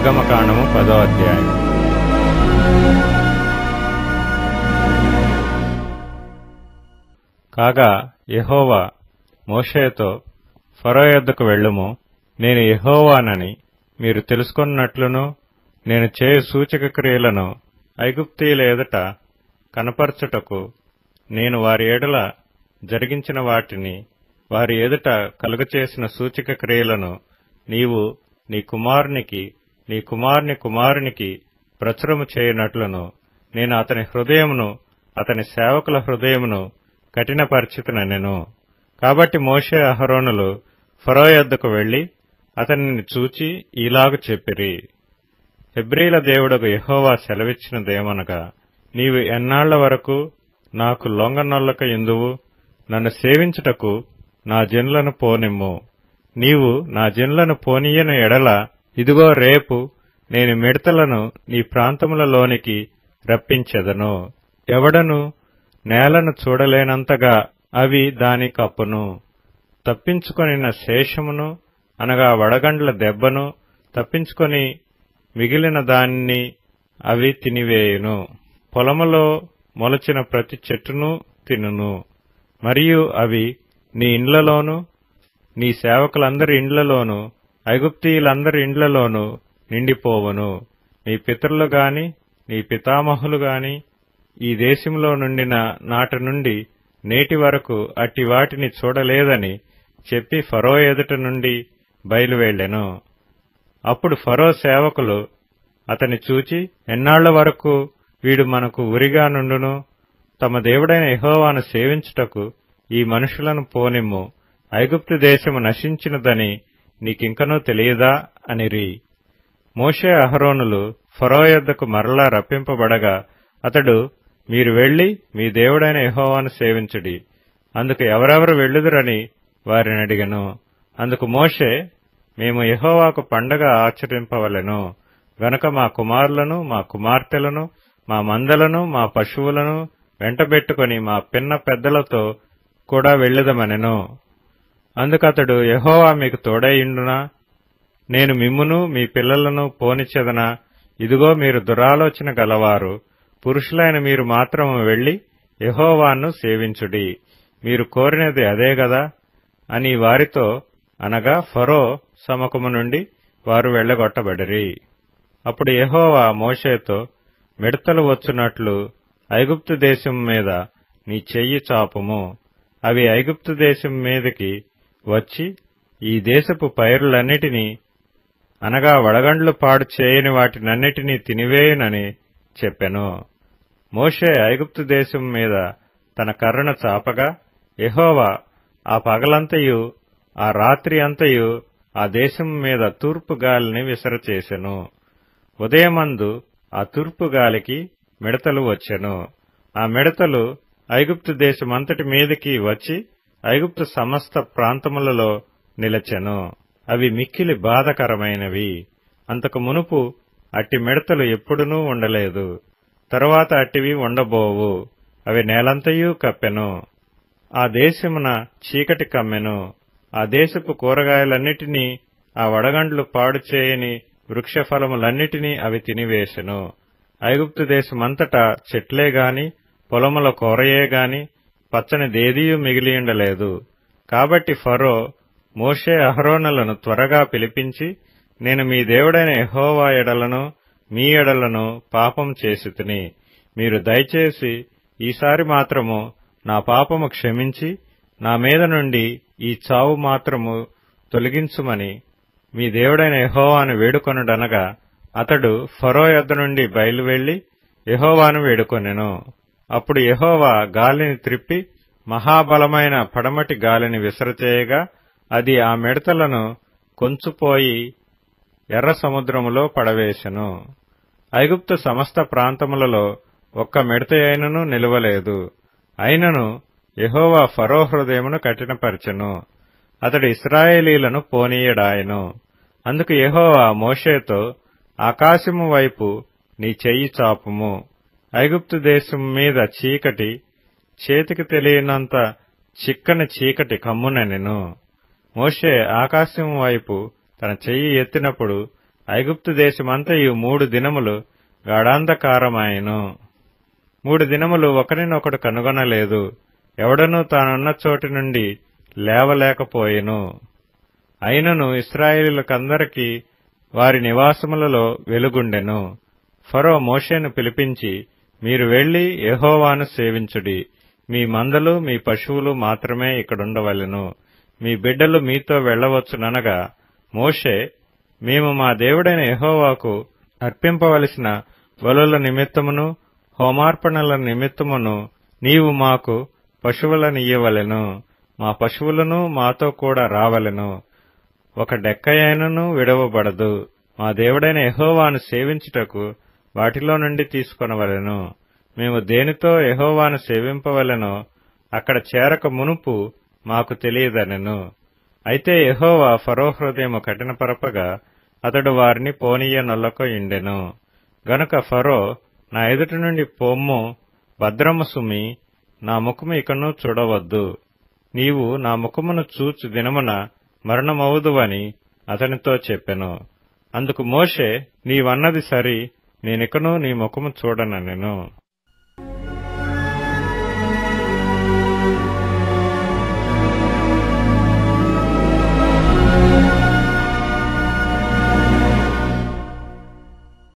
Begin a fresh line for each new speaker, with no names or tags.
నిర్గమకాండము 10వ అధ్యాయం. కాగా యెహోవా మోషేతో, ఫరో యొద్దకు వెళ్ళుము, నేను యెహోవానని మీరు తెలుసుకొన్నట్లును నేను చేయు సూచక క్రియలను ఐగుప్తీయుల ఎదుట కనపరచుటకు నేను వారి ఎడల జరిగించిన వాటిని వారి ఎదుట కలుగచేసిన సూచక క్రియలను నీవు నీ కుమారునికి నీ కుమారుని కుమారునికి ప్రచురము చేయనట్లును నేను అతని హృదయమును అతని సేవకుల హృదయమును కఠినపరిచితినెను. కాబట్టి మోషే అహరోనులు ఫరో యొద్దకు వెళ్లి అతనిని చూచి ఈలాగు చెప్పిరి. హెబ్రీల దేవుడగు యెహోవా సెలవిచ్చినదేమనగా, నీవు ఎన్నాళ్ల వరకు నాకు లొంగనొల్లక యుందువు? నన్ను సేవించుటకు నా జనులను పోనిమ్ము. నీవు నా జనులను పోనీయని ఎడల ఇదిగో రేపు నేను మిడతలను నీ ప్రాంతములలోనికి రప్పించెదను. ఎవడను నేలను చూడలేనంతగా అవి దాని కప్పును. తప్పించుకొనిన శేషమును అనగా వడగండ్ల దెబ్బను తప్పించుకొని మిగిలిన దానిని అవి తినివేయును. పొలములో మొలచిన ప్రతి చెట్టును తినును. మరియు అవి నీ ఇండ్లలోను నీ సేవకులందరి ఇండ్లలోను ఐగుప్తీయులందరి ఇండ్లలోను నిండిపోవును. నీ పితరులు గాని నీ పితామహులు గాని ఈ దేశంలో నుండిన నాటి నుండి నేటి వరకు అట్టి వాటిని చూడలేదని చెప్పి ఫరో ఎదుట నుండి బయలువెళ్లెను. అప్పుడు ఫరో సేవకులు అతని చూచి, ఎన్నాళ్ల వరకు వీడు మనకు ఉరిగా నుండును? తమ దేవుడైన యెహోవాను సేవించుటకు ఈ మనుషులను పోనిమ్ము. ఐగుప్తు దేశము నశించినదని నీకింకనూ తెలియదా అనిరి. మోషే అహరోనులు ఫరో యొద్దకు మరలా రప్పింపబడగా అతడు, మీరు వెళ్లి మీ దేవుడైన యెహోవాను సేవించుడి. అందుకు ఎవరెవరు వెళ్ళుదురని వారిని అడిగెను. అందుకు మోషే, మేము యెహోవాకు పండగ ఆచరింపవలెను గనుక మా కుమారులను మా కుమార్తెలను మా మందలను మా పశువులను వెంటబెట్టుకుని మా పిన్న పెద్దలతో కూడా వెళ్ళుదమనెను. అందుకతడు, యెహోవా మీకు తోడైయుండునా? నేను మిమ్మును మీ పిల్లలను పోనిచ్చెదనా? ఇదిగో మీరు దురాలోచన గలవారు. పురుషులైన మీరు మాత్రము వెళ్లి యెహోవాను సేవించుడి. మీరు కోరినది అదే గదా అని వారితో అనగా ఫరో సముఖము నుండి వారు వెళ్లగొట్టబడిరి. అప్పుడు యెహోవా మోషేతో, మిడతలు వచ్చునట్లు ఐగుప్తు దేశం మీద నీ చెయ్యి చాపుము. అవి ఐగుప్తు దేశం మీదకి వచ్చి ఈ దేశపు పైరులన్నిటినీ అనగా వడగండ్లు పాడు చేయని వాటినన్నిటినీ తినివేయునని చెప్పెను. మోషే ఐగుప్తు దేశం మీద తన కర్రను చాపగా యెహోవా ఆ పగలంతయు ఆ రాత్రి అంతయు ఆ దేశం మీద తూర్పు గాలిని విసరచేసెను. ఉదయమందు ఆ తూర్పు గాలికి మిడతలు వచ్చెను. ఆ మిడతలు ఐగుప్తు దేశమంతటి మీదకి వచ్చి ఐగుప్తు సమస్త ప్రాంతములలో నిలచెను. అవి మిక్కిలి బాధకరమైనవి. అంతకు మునుపు అట్టి మిడతలు ఎప్పుడునూ ఉండలేదు. తరువాత అట్టివి ఉండబోవు. అవి నేలంతయూ కప్పెను. ఆ దేశమున చీకటి కమ్మెను. ఆ దేశపు కూరగాయలన్నిటినీ ఆ వడగండ్లు పాడు చేయని వృక్షఫలములన్నిటినీ అవి తినివేశెను. ఐగుప్తు దేశమంతటా చెట్లే గాని పొలముల కూరయే గాని పచ్చని దేదీయు మిగిలియుండలేదు. కాబట్టి ఫరో మోషే అహరోనులను త్వరగా పిలిపించి, నేను మీ దేవుడైన యెహోవా ఎడలను మీ ఎడలను పాపం చేసితిని. మీరు దయచేసి ఈసారి మాత్రము నా పాపము క్షమించి నా మీద నుండి ఈ చావు మాత్రము తొలగించుమని మీ దేవుడైన యెహోవాను వేడుకొనుడనగా అతడు ఫరో యొద్ద నుండి బయలువెళ్లి యెహోవాను వేడుకొనెను. అప్పుడు యెహోవా గాలిని త్రిప్పి మహాబలమైన పడమటి గాలిని విసరచేయగా అది ఆ మిడతలను కొంచుపోయి ఎర్ర సముద్రములో పడవేశెను. ఐగుప్తు సమస్త ప్రాంతములలో ఒక్క మిడతయైనను నిలువలేదు. అయినను యెహోవా ఫరో హృదయమును కఠినపరచెను. అతడు ఇశ్రాయేలీలను పోనీయడాయెను. అందుకు యెహోవా మోషేతో, ఆకాశము వైపు నీ చెయ్యి చాపుము. ఐగుప్తు దేశం మీద చీకటి, చేతికి తెలియనంత చిక్కని చీకటి కమ్మునెనెను. మోషే ఆకాశం వైపు తన చెయ్యి ఎత్తినప్పుడు ఐగుప్తు దేశమంతయు 3 దినములు గాఢాంధకారమాయెను. 3 దినములు ఒకరినొకడు కనుగొనలేదు. ఎవడనూ తానున్న చోటి నుండి లేవలేకపోయెను. అయినను ఇశ్రాయేలీయులకందరికీ వారి నివాసములలో వెలుగుండెను. ఫరో మోషేను పిలిపించి, మీరు వెళ్లి యెహోవాను సేవించుడి. మీ మందలు మీ పశువులు మాత్రమే ఇక్కడుండవలెను. మీ బిడ్డలు మీతో వెళ్లవచ్చుననగా, మోషే, మేము మా దేవుడైన యెహోవాకు అర్పింపవలసిన బలుల నిమిత్తమును హోమార్పణల నిమిత్తమును నీవు మాకు పశువులనియ్యవలెను. మా పశువులను మాతో కూడా రావలెను. ఒక డెక్కయైనను విడవబడదు. మా దేవుడైన యెహోవాను సేవించుటకు వాటిలో నుండి తీసుకొనవలెను. మేము దేనితో యెహోవాను సేవింపవలెనో అక్కడ చేరక మునుపు మాకు తెలియదనెను. అయితే యెహోవా ఫరో హృదయము కఠినపరపగా అతడు వారిని పోనీయనొల్లకయుండెను. గనుక ఫరో, నా ఎదుటి నుండి పొమ్ము, భద్రము సుమి, నా ముఖము ఇకను చూడవద్దు. నీవు నా ముఖమును చూచు దినమున మరణమవుదువని అతనితో చెప్పెను. అందుకు మోషే, నీవన్నది సరి, నేనికను నీ ముఖము చూడననెను.